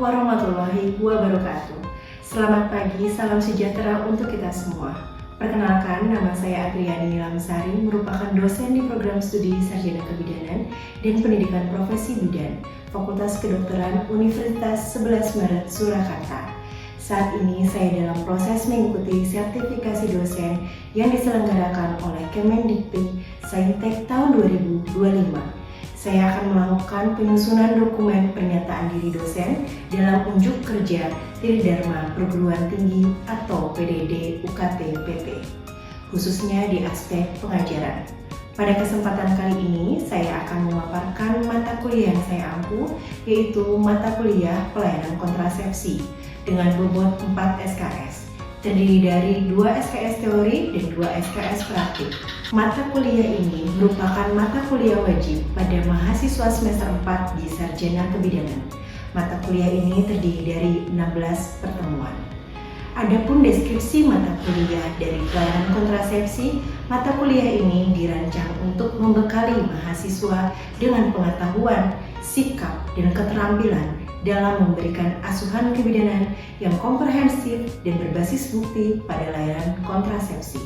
warahmatullahi wabarakatuh. Selamat pagi, salam sejahtera untuk kita semua. Perkenalkan, nama saya Adriani Nilamsari, merupakan dosen di program studi Sarjana Kebidanan dan Pendidikan Profesi Bidan, Fakultas Kedokteran Universitas 11 Maret, Surakarta. Saat ini saya dalam proses mengikuti sertifikasi dosen yang diselenggarakan oleh Kemendikbud Saintek tahun 2025. Saya akan melakukan penyusunan dokumen pernyataan diri dosen dalam unjuk kerja Tridharma Perguruan Tinggi atau PDD UKT PT, khususnya di aspek pengajaran. Pada kesempatan kali ini, saya akan memaparkan mata kuliah yang saya ampu, yaitu mata kuliah pelayanan kontrasepsi dengan bobot 4 SKS, terdiri dari 2 SKS teori dan 2 SKS praktik. Mata kuliah ini merupakan mata kuliah wajib pada mahasiswa semester 4 di Sarjana Kebidanan. Mata kuliah ini terdiri dari 16 pertemuan. Adapun deskripsi mata kuliah dari pelayanan kontrasepsi, mata kuliah ini dirancang untuk membekali mahasiswa dengan pengetahuan, sikap, dan keterampilan dalam memberikan asuhan kebidanan yang komprehensif dan berbasis bukti pada layanan kontrasepsi.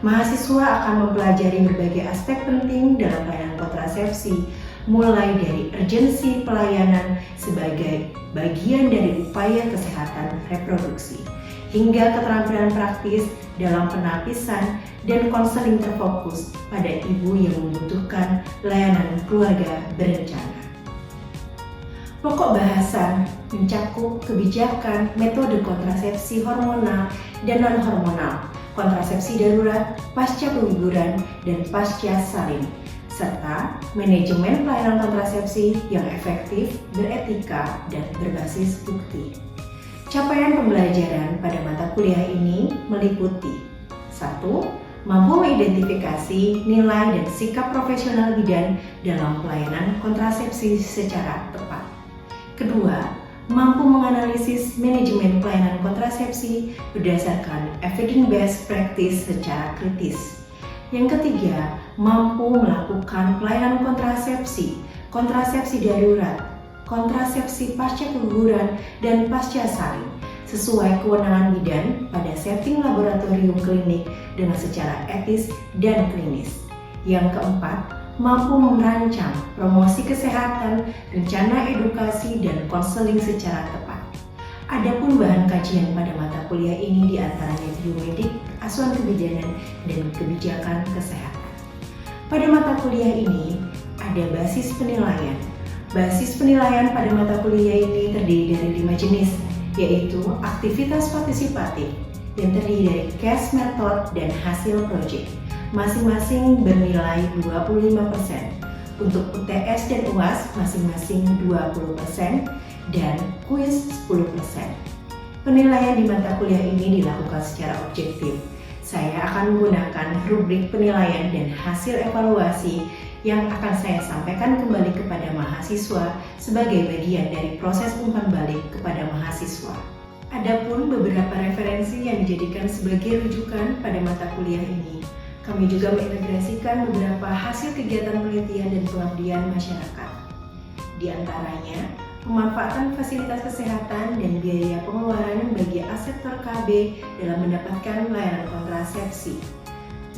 Mahasiswa akan mempelajari berbagai aspek penting dalam pelayanan kontrasepsi, mulai dari urgensi pelayanan sebagai bagian dari upaya kesehatan reproduksi, hingga keterampilan praktis dalam penapisan dan konseling terfokus pada ibu yang membutuhkan layanan keluarga berencana. Pokok bahasan mencakup kebijakan, metode kontrasepsi hormonal dan non-hormonal, kontrasepsi darurat, pasca keguguran, dan pasca salin, serta manajemen pelayanan kontrasepsi yang efektif, beretika, dan berbasis bukti. Capaian pembelajaran pada mata kuliah ini meliputi 1. Mampu mengidentifikasi nilai dan sikap profesional bidan dalam pelayanan kontrasepsi secara tepat. Kedua, mampu menganalisis manajemen pelayanan kontrasepsi berdasarkan evidence-based practice secara kritis. Yang ketiga, mampu melakukan pelayanan kontrasepsi, kontrasepsi darurat, kontrasepsi pasca keguguran, dan pasca salin sesuai kewenangan bidan pada setting laboratorium klinik dengan secara etis dan klinis. Yang keempat, mampu merancang promosi kesehatan, rencana edukasi, dan konseling secara tepat. Adapun bahan kajian pada mata kuliah ini diantaranya biomedik, asuhan kebidanan, dan kebijakan kesehatan. Pada mata kuliah ini ada basis penilaian. Basis penilaian pada mata kuliah ini terdiri dari 5 jenis, yaitu aktivitas partisipatif yang terdiri dari case method dan hasil project. Masing-masing bernilai 25%. Untuk UTS dan UAS masing-masing 20% dan kuis 10%. Penilaian di mata kuliah ini dilakukan secara objektif. Saya akan menggunakan rubrik penilaian dan hasil evaluasi yang akan saya sampaikan kembali kepada mahasiswa sebagai bagian dari proses umpan balik kepada mahasiswa. Adapun beberapa referensi yang dijadikan sebagai rujukan pada mata kuliah ini. Kami juga mengintegrasikan beberapa hasil kegiatan penelitian dan pengabdian masyarakat. Di antaranya, pemanfaatan fasilitas kesehatan dan biaya pengeluaran bagi sektor KB dalam mendapatkan layanan kontrasepsi.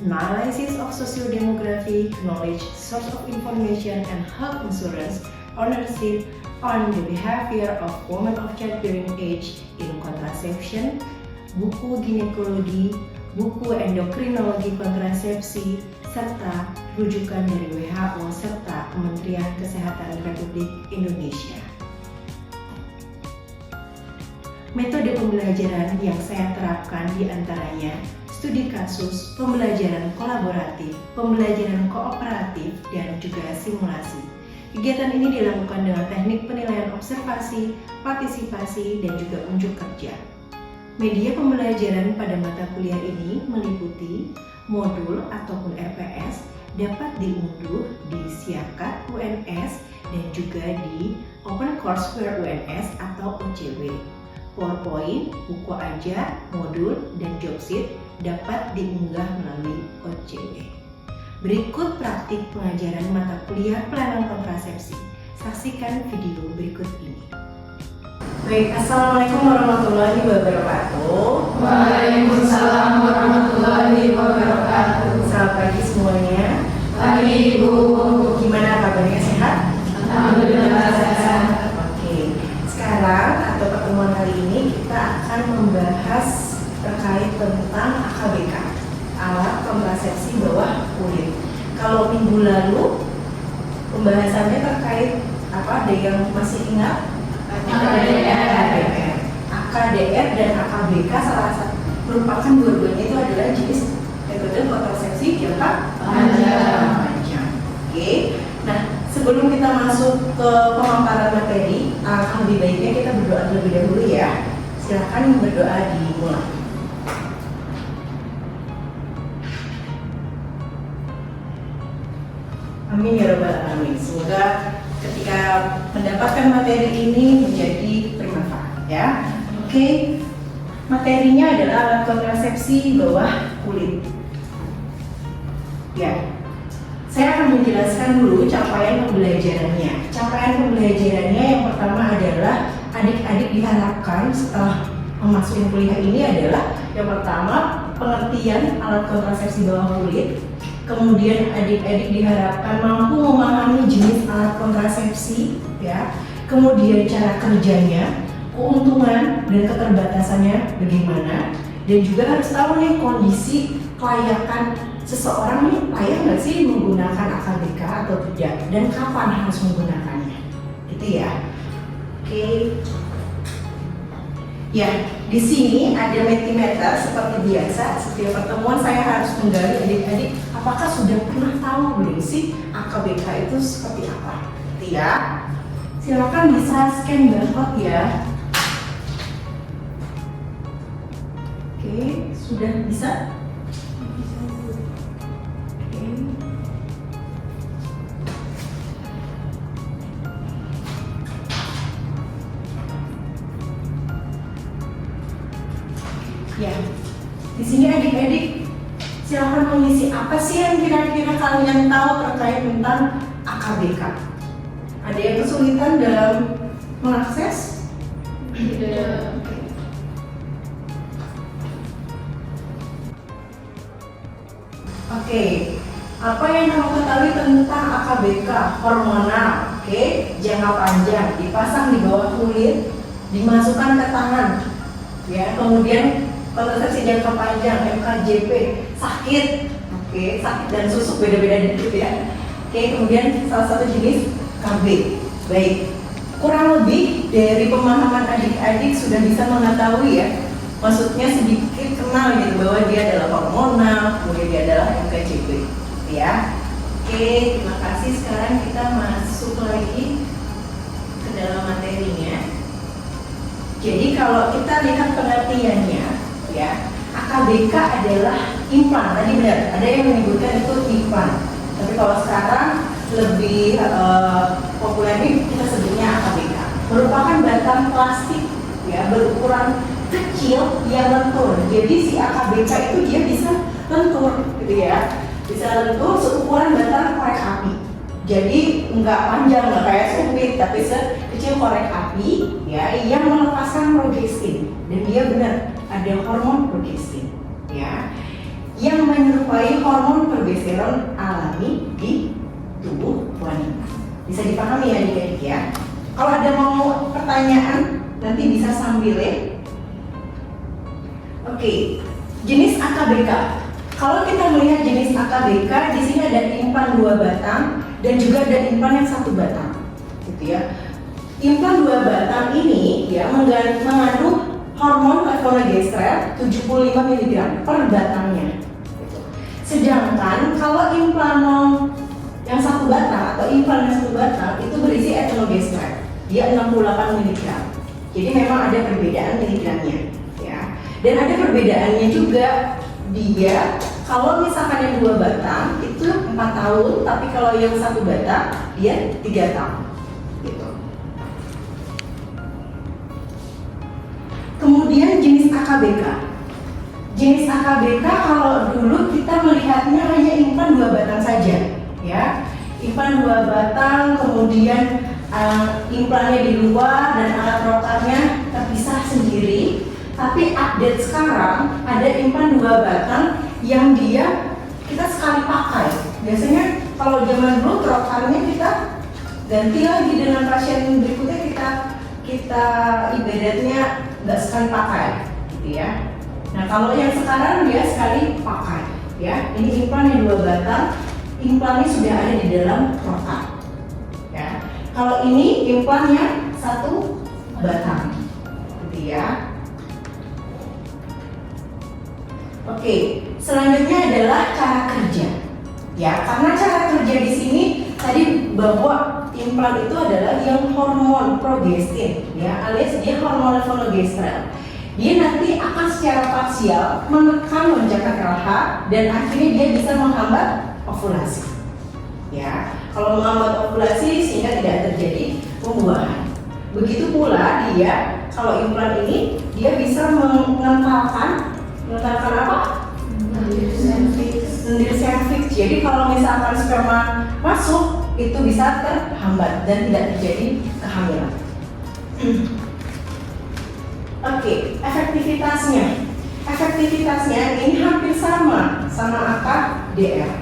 Analysis of Socio-Demographic Knowledge, Source of Information, and Health Insurance Ownership on the Behavior of Women of Childbearing Age in Contraception, buku ginekologi, buku endokrinologi kontrasepsi, serta rujukan dari WHO serta Kementerian Kesehatan Republik Indonesia. Metode pembelajaran yang saya terapkan diantaranya studi kasus, pembelajaran kolaboratif, pembelajaran kooperatif, dan juga simulasi. Kegiatan ini dilakukan dengan teknik penilaian observasi, partisipasi, dan juga unjuk kerja. Media pembelajaran pada mata kuliah ini meliputi modul ataupun RPS dapat diunduh di Siakat UNS dan juga di Open Courseware UNS atau OCW. PowerPoint, buku ajar, modul, dan job sheet dapat diunggah melalui OCW. Berikut praktik pengajaran mata kuliah pelayanan kontrasepsi. Saksikan video berikut ini. Baik, Assalamualaikum warahmatullahi wabarakatuh. Waalaikumsalam warahmatullahi wabarakatuh. Selamat pagi semuanya. Pagi Ibu. Gimana kabarnya, sehat? Alhamdulillah sehat. Oke, sekarang atau pertemuan kali ini kita akan membahas terkait tentang AKBK, alat kontrasepsi bawah kulit. Kalau minggu lalu pembahasannya terkait apa? Ada yang masih ingat? AKDR dan AKBK salah satu merupakan dua-duanya itu adalah jenis metode kontrasepsi jangka panjang. Oke. Nah, sebelum kita masuk ke pemaparan materi, lebih baiknya kita berdoa terlebih dahulu ya. Silakan berdoa dimulai. Amin ya rabbal alamin. Semoga ketika mendapatkan materi ini menjadi bermanfaat ya. Oke. Materinya adalah alat kontrasepsi bawah kulit. Ya. Saya akan menjelaskan dulu capaian pembelajarannya. Capaian pembelajarannya yang pertama adalah adik-adik diharapkan setelah memasuki kuliah ini adalah yang pertama pengertian alat kontrasepsi bawah kulit. Kemudian adik-adik diharapkan mampu memahami jenis alat kontrasepsi, ya. Kemudian cara kerjanya, keuntungan dan keterbatasannya bagaimana, dan juga harus tahu nih kondisi kelayakan seseorang nih layak nggak sih menggunakan AKBK atau tidak, dan kapan harus menggunakannya, gitu ya. Oke. Ya, di sini ada Mentimeter seperti biasa. Setiap pertemuan saya harus menggali adik-adik apakah sudah pernah tahu belum sih AKBK itu seperti apa? Gitu ya. Silakan bisa scan barcode ya. Oke, sudah bisa? Oke. Ya, di sini adik-adik silahkan mengisi apa sih yang kira-kira kalian tahu terkait tentang AKBK. Ada yang kesulitan dalam mengakses? Tidak. Oke, apa yang kamu ketahui tentang AKBK? Hormonal, oke, jangka panjang, dipasang di bawah kulit, dimasukkan ke tangan, ya, kemudian kontrasepsi jangka panjang MKJP, sakit, oke, sakit dan susuk beda-beda dikit ya. Oke, kemudian salah satu jenis KB. Baik, kurang lebih dari pemahaman adik-adik sudah bisa mengetahui ya, maksudnya sedikit kenal gitu bahwa dia adalah hormonal, kemudian dia adalah MKJP, ya. Oke, terima kasih. Sekarang kita masuk lagi ke dalam materinya. Jadi kalau kita lihat pengertiannya, ya, AKBK adalah implan. Tadi benar, ada yang menyebutkan itu implan. Tapi kalau sekarang lebih populer kita sebutnya AKBK. Merupakan batang plastik, ya, berukuran kecil yang lentur. Jadi si AKBK itu dia bisa lentur, gitu ya. Bisa lentur seukuran batang korek api. Jadi nggak panjang, nggak kayak sumpit, tapi sekecil korek api, ya, yang melepaskan progestin. Dan dia benar ada hormon progestin, ya, yang menyerupai hormon progesteron alami di tubuh wanita. Bisa dipahami ya adik-adik ya. Kalau ada mau pertanyaan nanti bisa sambil ya. Oke, jenis AKBK. Kalau kita melihat jenis AKBK, di sini ada implan 2 batang dan juga ada implan yang 1 batang, gitu ya. Implan 2 batang ini ya mengandung hormon levonorgestrel 75 mg per batangnya. Gitu. Sedangkan kalau implan yang 1 batang atau implan yang 1 batang itu berisi etinogestrel, dia 68 mg. Jadi memang ada perbedaan miligramnya, ya. Dan ada perbedaannya juga. Dia kalau misalkan yang 2 batang itu 4 tahun, tapi kalau yang 1 batang dia 3 tahun, gitu. Kemudian jenis AKBK. Jenis AKBK kalau dulu kita melihatnya hanya implan 2 batang saja, ya. Implan 2 batang, kemudian implannya di luar dan alat rotarnya terpisah sendiri. Tapi update sekarang ada implan 2 batang yang dia kita sekali pakai. Biasanya kalau zaman dulu rotarnya kita ganti lagi dengan pasien berikutnya, kita ibadatnya nggak sekali pakai, gitu ya. Nah kalau yang sekarang dia sekali pakai, ya. Ini implan yang 2 batang, implannya sudah ada di dalam rotar, ya. Kalau ini implannya 1 batang, gitu ya. Oke, selanjutnya adalah cara kerja, ya. Karena cara kerja di sini tadi bahwa implan itu adalah yang hormon progestin, ya, alias dia hormon levonorgestrel. Dia nanti akan secara parsial menekan lonjakan LH dan akhirnya dia bisa menghambat ovulasi, ya. Kalau menghambat ovulasi sehingga tidak terjadi pembuahan. Begitu pula dia, kalau implan ini dia bisa mengentalkan apa? Sendir serviks. Jadi kalau misalkan sperma masuk itu bisa terhambat dan tidak terjadi kehamilan. Oke, efektivitasnya ini hampir sama AKDR,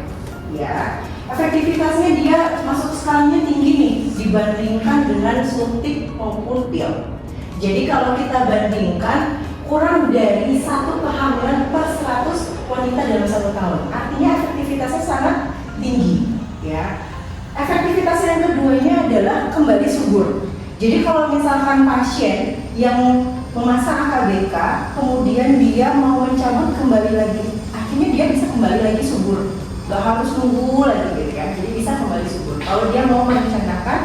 ya. Efektivitasnya dia masuk skalanya tinggi nih dibandingkan dengan suntik maupun pil. Jadi kalau kita bandingkan kurang dari 1 kehamilan per 100 wanita dalam 1 tahun. Artinya efektivitasnya sangat tinggi, ya. Efektivitas yang keduanya adalah kembali subur. Jadi kalau misalkan pasien yang memasang AKBK kemudian dia mau mencabut kembali lagi, akhirnya dia bisa kembali lagi subur. Gak harus nunggu lagi, gitu ya. Jadi bisa kembali subur kalau dia mau merencanakan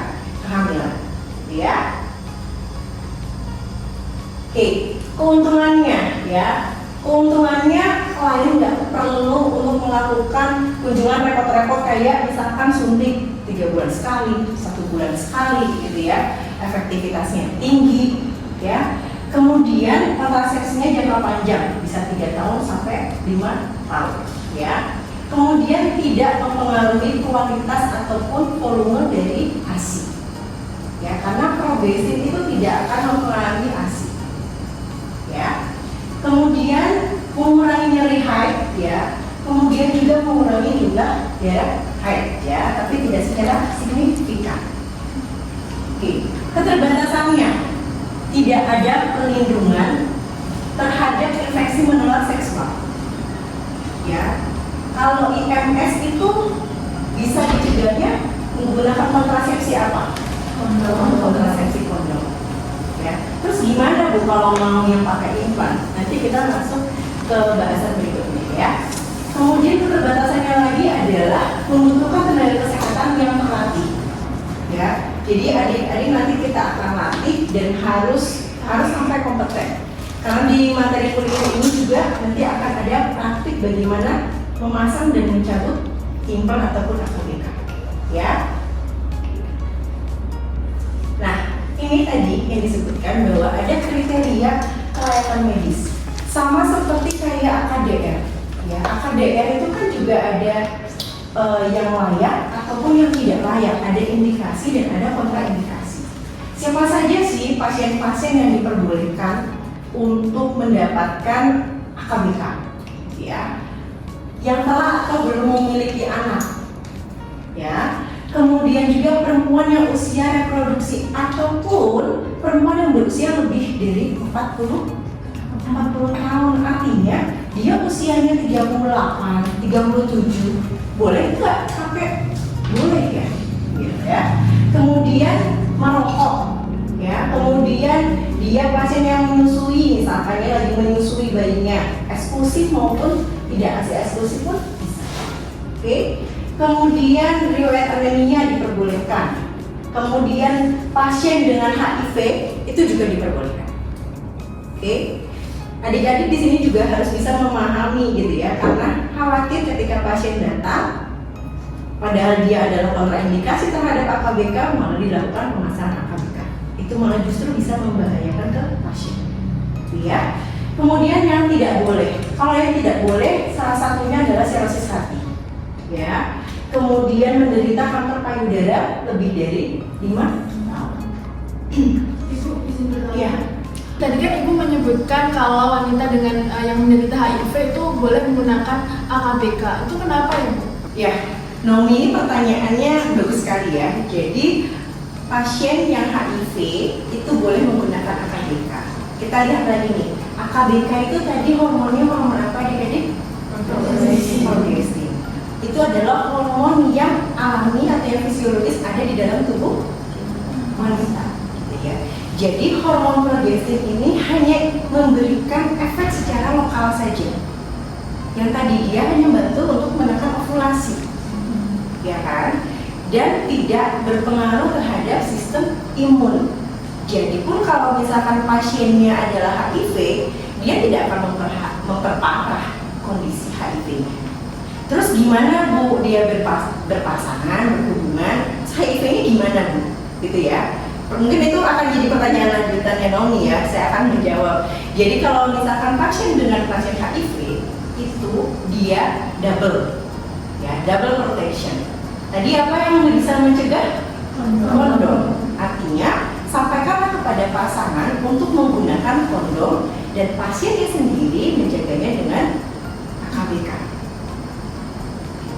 kehamilan, ya. Oke, keuntungannya, ya. Keuntungannya klien nggak perlu untuk melakukan kunjungan repot-repot kayak misalkan suntik 3 bulan sekali, 1 bulan sekali, gitu ya. Efektivitasnya tinggi, ya. Kemudian kontrasepsinya jangka panjang, bisa 3 tahun sampai 5 tahun, ya. Kemudian tidak mempengaruhi kualitas ataupun volume dari ASI, ya, karena progestin itu tidak akan mempengaruhi ASI, ya. Kemudian mengurangi nyeri haid, ya. Kemudian juga mengurangi jumlah darah haid, ya, tapi tidak secara signifikan. Oke, keterbatasannya tidak ada perlindungan terhadap infeksi menular seksual, ya. Kalau IMS itu bisa dicegahnya menggunakan kontrasepsi apa? Kontrasepsi kondom. Ya. Terus gimana Bu kalau mau yang pakai implan? Nanti kita masuk ke bahasan berikutnya, ya. Kemudian keterbatasannya lagi adalah membutuhkan tenaga kesehatan yang terlatih, ya. Jadi adik-adik nanti kita akan latih dan harus sampai kompeten. Karena di materi kuliah ini juga nanti akan ada praktik bagaimana memasang dan mencabut implan ataupun AKBK, ya. Nah, ini tadi yang disebutkan bahwa ada kriteria kelayakan medis, sama seperti kayak AKDR, ya. AKDR itu kan juga ada yang layak ataupun yang tidak layak, ada indikasi dan ada kontraindikasi. Siapa saja sih pasien-pasien yang diperbolehkan untuk mendapatkan AKBK, ya? Yang telah atau belum memiliki anak, ya. Kemudian juga perempuan yang usia reproduksi ataupun perempuan yang berusia lebih dari 40 tahun, artinya dia usianya 38, 37, boleh nggak sampai boleh, ya, gitu ya. Kemudian merokok, ya. Kemudian dia pasien yang menyusui, misalkan dia lagi menyusui bayinya, eksklusif maupun tidak ASI eksklusif pun bisa. Oke. Kemudian riwayat anemia diperbolehkan. Kemudian pasien dengan HIV itu juga diperbolehkan. Oke. Adik-adik di sini juga harus bisa memahami, gitu ya, karena khawatir ketika pasien datang padahal dia adalah kontraindikasi terhadap AKBK malah dilakukan pemasangan AKBK. Itu malah justru bisa membahayakan ke pasien, ya. Kemudian yang tidak boleh, kalau yang tidak boleh salah satunya adalah sirosis hati, ya. Kemudian menderita kanker payudara lebih dari 5 tahun. Ibu izin bertanya. Iya. Tadi kan Ibu menyebutkan kalau wanita dengan yang menderita HIV itu boleh menggunakan AKBK. Itu kenapa Ibu? Ya, Naomi, ini pertanyaannya bagus sekali ya. Jadi pasien yang HIV itu boleh menggunakan AKBK. Kita lihat lagi nih, AKBK itu tadi hormonnya hormon apa adik-adik? Progestin. Itu adalah hormon yang alami atau yang fisiologis ada di dalam tubuh wanita. Gitu ya. Jadi hormon progestin ini hanya memberikan efek secara lokal saja. Yang tadi dia hanya bantu untuk menekan ovulasi, ya kan? Dan tidak berpengaruh terhadap sistem imun. Jadi pun kalau misalkan pasiennya adalah HIV, dia tidak akan memperparah kondisi HIV-nya. Terus gimana Bu dia berpasangan, berhubungan, HIV-nya gimana Bu? Gitu ya. Mungkin itu akan jadi pertanyaan lanjutannya Naomi ya, saya akan menjawab. Jadi kalau misalkan pasien dengan pasien HIV itu dia double, ya double protection. Tadi apa yang bisa mencegah? Kondom. Artinya sampaikanlah kepada pasangan untuk menggunakan kondom dan pasiennya sendiri menjaganya dengan AKBK.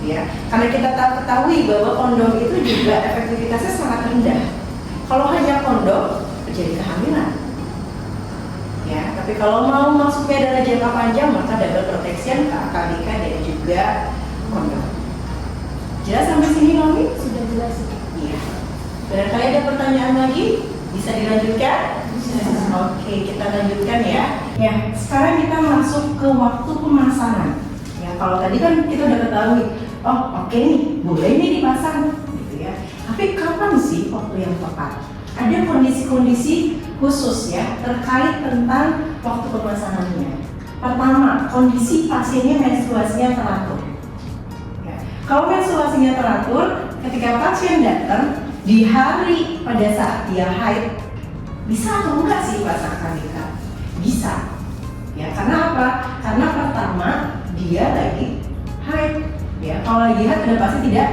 Ya, karena kita ketahui bahwa kondom itu juga efektivitasnya sangat rendah. Kalau hanya kondom, terjadi kehamilan. Ya, tapi kalau mau masuknya dalam jangka panjang, maka double protection, AKBK dan juga kondom. Jelas sampai sini, Naomi? Sudah jelas. Iya. Barangkali ada pertanyaan lagi? Bisa dilanjutkan? Bisa. Oke, kita lanjutkan ya. Ya, sekarang kita masuk ke waktu pemasangan. Ya, kalau tadi kan kita udah ketahui, oh oke nih, boleh nih dipasang, gitu ya. Tapi kapan sih waktu yang tepat? Ada kondisi-kondisi khusus ya terkait tentang waktu pemasangannya. Pertama, kondisi pasiennya menstruasinya teratur. Ya. Kalau menstruasinya teratur, ketika pasien datang di hari pada saat dia haid, bisa atau enggak sih pasang AKBK? Bisa. Ya, karena apa? Karena pertama dia lagi haid. Ya, kalau lagi haid sudah pasti tidak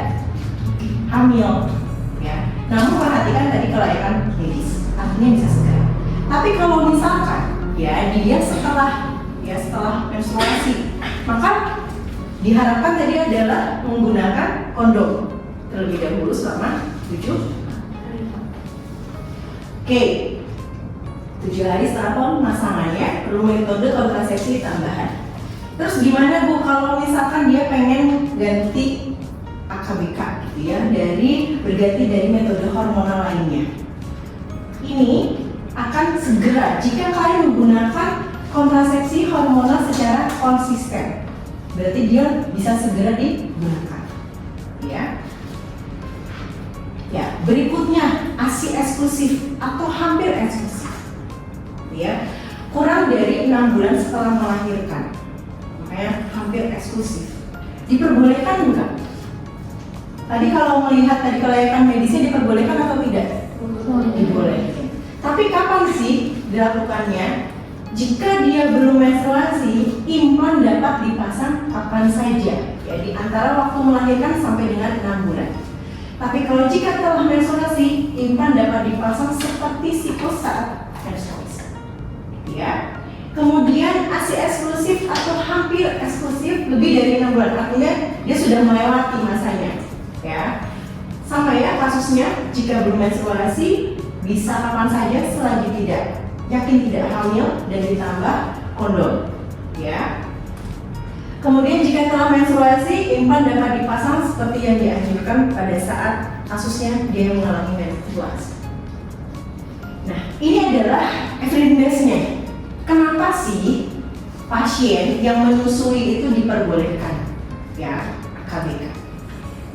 hamil. Ya, namun perhatikan tadi kelayakan medis, artinya bisa segera. Tapi kalau misalkan ya dia setelah menstruasi, maka diharapkan tadi adalah menggunakan kondom terlebih dahulu selama 7 hari. Oke, 7 hari setelah pemasangannya perlu metode kontrasepsi tambahan. Terus gimana Bu kalau misalkan dia pengen ganti AKBK gitu ya, berganti dari metode hormonal lainnya? Ini akan segera jika kalian menggunakan kontrasepsi hormonal secara konsisten. Berarti dia bisa segera digunakan. Ya. Ya, berikutnya ASI eksklusif atau hampir eksklusif. Ya. Kurang dari 6 bulan setelah melahirkan. Makanya hampir eksklusif. Diperbolehkan enggak? Tadi kalau melihat tadi kelayakan medisnya diperbolehkan atau tidak? Dibolehkan. Tapi kapan sih dilakukannya? Jika dia belum menstruasi, implan dapat dipasang kapan saja. Ya, di antara waktu melahirkan sampai dengan 6 bulan. Tapi kalau jika telah menstruasi, implan dapat dipasang seperti siklus saat menstruasi. Ya. Kemudian ASI eksklusif atau hampir eksklusif lebih dari 6 bulan. Artinya dia sudah melewati masanya. Ya, sama ya kasusnya, jika belum menstruasi bisa kapan saja selagi tidak yakin tidak hamil dan ditambah kondom. Ya. Kemudian jika telah menstruasi, implan dapat dipasang seperti yang dianjurkan pada saat kasusnya dia mengalami menstruasi. Nah, ini adalah evidence-nya. Kenapa sih pasien yang menyusui itu diperbolehkan? Ya, AKBK.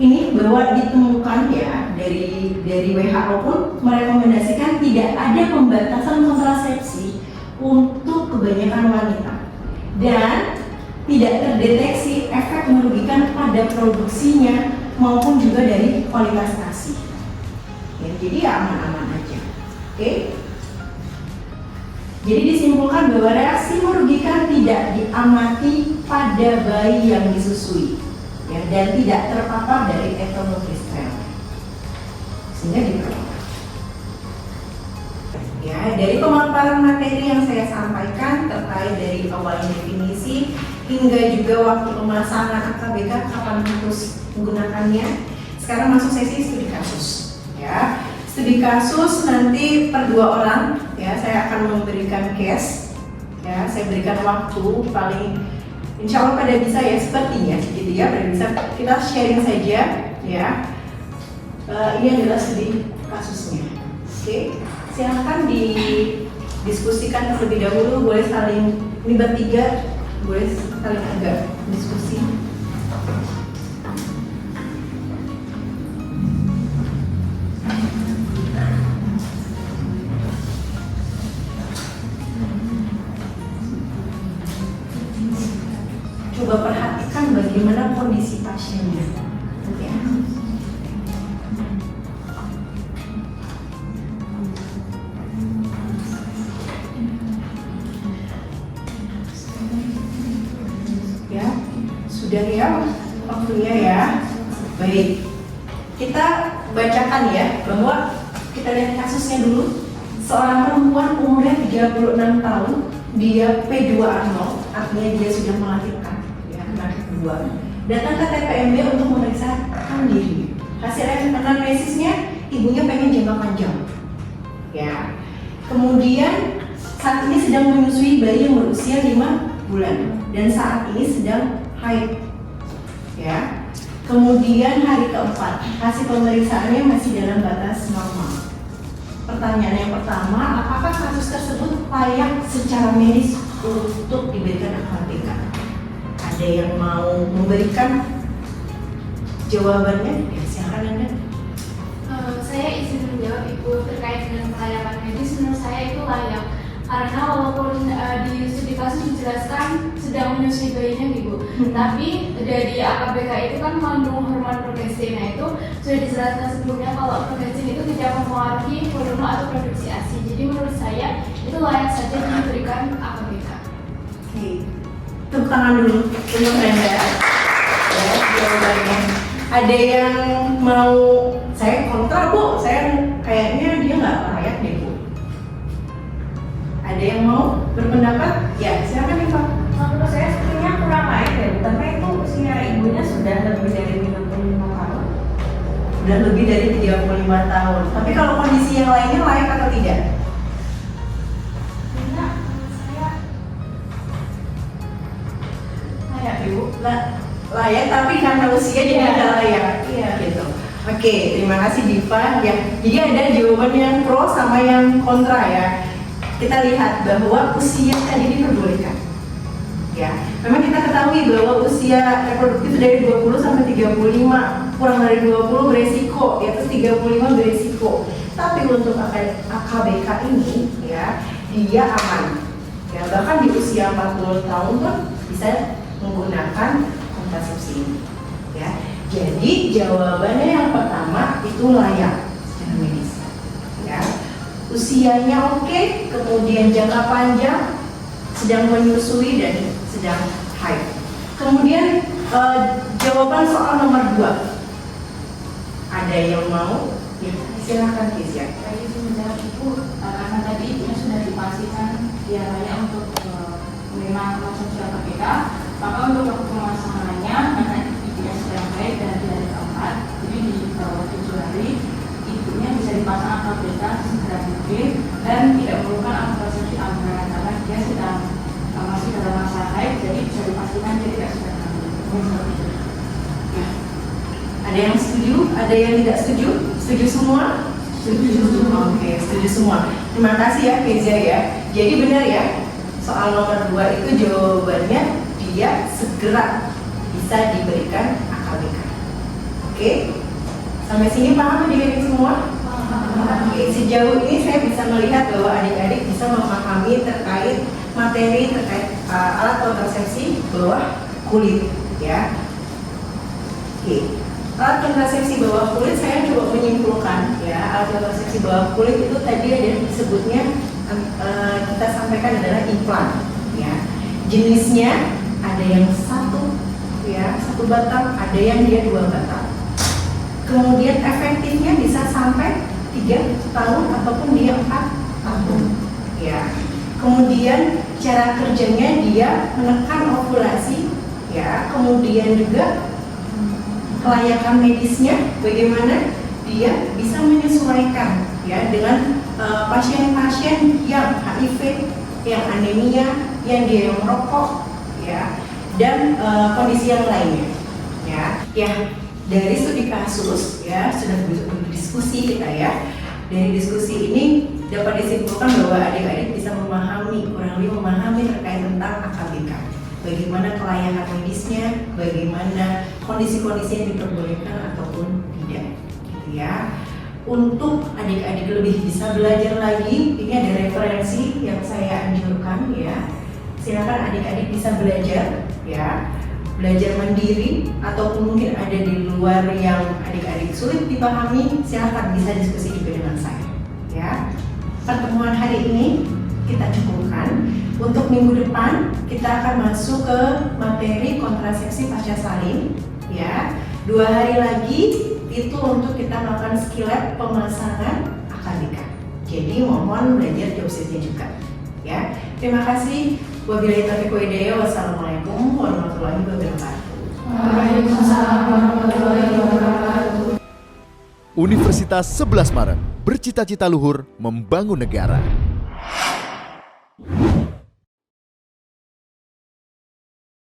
Ini bahwa ditemukan ya dari WHO pun merekomendasikan tidak ada pembatasan kontrasepsi untuk kebanyakan wanita dan tidak terdeteksi efek merugikan pada produksinya maupun juga dari kualitas ASI. Ya, jadi ya aman-aman aja. Oke? Jadi disimpulkan bahwa reaksi merugikan tidak diamati pada bayi yang disusui. Ya, dan tidak terpapar dari etonogestrel sehingga diperbolehkan. Ya, dari pemaparan materi yang saya sampaikan terkait dari awalnya definisi hingga juga waktu pemasangan AKBK kapan harus menggunakannya. Sekarang masuk sesi studi kasus. Ya, studi kasus nanti per 2 orang. Ya, saya akan memberikan case. Ya, saya berikan waktu paling insya Allah pada bisa ya sepertinya, gitu ya, pada bisa kita sharing saja. Ya, ini adalah studi kasusnya. Oke. Silahkan didiskusikan terlebih dahulu, boleh saling, ini bertiga, boleh saling agak diskusi. Coba perhatikan bagaimana kondisi pasiennya. Oke. Sudah ya waktunya ya. Baik, kita bacakan ya bahwa kita lihat kasusnya dulu. Seorang perempuan umurnya 36 tahun, dia P2A0, artinya dia sudah melahirkan ya, anak kedua. Datang ke TPMB untuk memeriksakan diri. Hasil anamnesisnya ibunya pengen jangka panjang. Ya. Kemudian saat ini sedang menyusui bayi yang berusia 5 bulan dan saat ini sedang haid, ya. Kemudian hari keempat, hasil pemeriksaannya masih dalam batas normal. Pertanyaan yang pertama, apakah kasus tersebut layak secara medis untuk diberikan AKBK? Ada yang mau memberikan jawabannya? Ya, silakan Anda. Saya izin menjawab Ibu terkait dengan kelayakan medis. Menurut saya itu layak. Karena walaupun di studi kasus dijelaskan sedang menyusui bayinya Ibu, tapi dari AKBK itu kan mengandung hormon progestin. Nah itu sudah dijelaskan sebelumnya kalau progestin itu tidak mempengaruhi volume atau produksi ASI. Jadi menurut saya itu layak saja diberikan AKBK. Oke, tepuk tangan dulu untuk Anda. Ya, jawabannya. Ada yang mau, saya kontra Bu, saya kayaknya dia nggak layak deh Bu. Ada yang mau berpendapat? Ya, silakan nih Pak. Menurut saya sepertinya kurang layak ya, karena itu usia ibunya sudah lebih dari 35 tahun. Udah lebih dari 35 tahun. Tapi kalau kondisi yang lainnya layak atau tidak? Tidak, saya Layak Ibu. Layak, tapi karena usia jadi Iya. tidak layak. Iya. Gitu. Oke, terima kasih Diva. Ya, jadi ada jawaban yang pro sama yang kontra ya. Kita lihat bahwa usia tadi diperbolehkan. Ya, memang kita ketahui bahwa usia reproduktif dari 20 sampai 35, kurang dari 20 beresiko, yaitu 35 beresiko. Tapi untuk AKBK ini ya, dia aman. Ya, bahkan di usia 40 tahun pun bisa menggunakan kontrasepsi ini. Ya. Jadi jawabannya yang pertama itu layak secara medis. Ya. Usianya oke, kemudian jangka panjang, sedang menyusui dan sedang haid. Kemudian jawaban soal nomor 2. Ada yang mau? Ya, silakan Kezia. Saya izin menjawab Ibu, karena tadi ibunya sudah dipastikan dia layak untuk menerima konsumsi AKBK, maka untuk waktu pemasangannya karena ibunya sedang haid dan di hari keempat, jadi di bawah 7 hari ibunya bisa dipasang AKBK segera mungkin dan tidak memerlukan kontrasepsi tambahan karena dia sedang masih dalam masa haid, jadi bisa dipastikan dia tidak sedang hamil. Ya. Ada yang setuju? Ada yang tidak setuju? Setuju semua? Setuju. Oke, setuju semua. Terima kasih ya Kezia ya. Jadi benar ya, soal nomor 2 itu jawabannya dia segera bisa diberikan AKBK. Oke? Sampai sini paham adik-adik semua? Oke, sejauh ini saya bisa melihat bahwa adik-adik bisa memahami terkait materi terkait alat kontrasepsi bawah kulit ya. Oke, alat kontrasepsi bawah kulit saya coba menyimpulkan ya. Alat kontrasepsi bawah kulit itu tadi ada disebutnya kita sampaikan adalah implan ya. Jenisnya ada yang satu ya, 1 batang, ada yang dia 2 batang. Kemudian efektifnya bisa sampai 3 tahun ataupun dia 4 tabung. Ya. Kemudian cara kerjanya dia menekan ovulasi, ya. Kemudian juga kelayakan medisnya, bagaimana dia bisa menyesuaikan, ya, dengan pasien-pasien yang HIV, yang anemia, yang dia yang merokok, ya, dan kondisi yang lainnya, ya. Dari studi kasus, ya, sudah berdiskusi kita, ya. Dari diskusi ini dapat disimpulkan bahwa adik-adik bisa kurang lebih memahami terkait tentang AKBK. Bagaimana kelayakan medisnya, bagaimana kondisi-kondisi yang diperbolehkan ataupun tidak, gitu ya. Untuk adik-adik lebih bisa belajar lagi, ini ada referensi yang saya anjurkan, ya. Silakan adik-adik bisa belajar, ya. Belajar mandiri ataupun mungkin ada di luar yang adik-adik sulit dipahami, silakan bisa diskusi juga dengan saya, ya. Pertemuan hari ini kita cukupkan. Untuk minggu depan kita akan masuk ke materi kontrasepsi pasca salin, ya. 2 hari lagi itu untuk kita melakukan skill lab pemasangan AKBK. Jadi mohon belajar job sheet-nya juga, ya. Terima kasih. Wabillahi taufiq wal hidayah. Wassalamualaikum warahmatullahi wabarakatuh. Waalaikumsalam warahmatullahi wabarakatuh. Universitas 11 Maret, bercita-cita luhur membangun negara.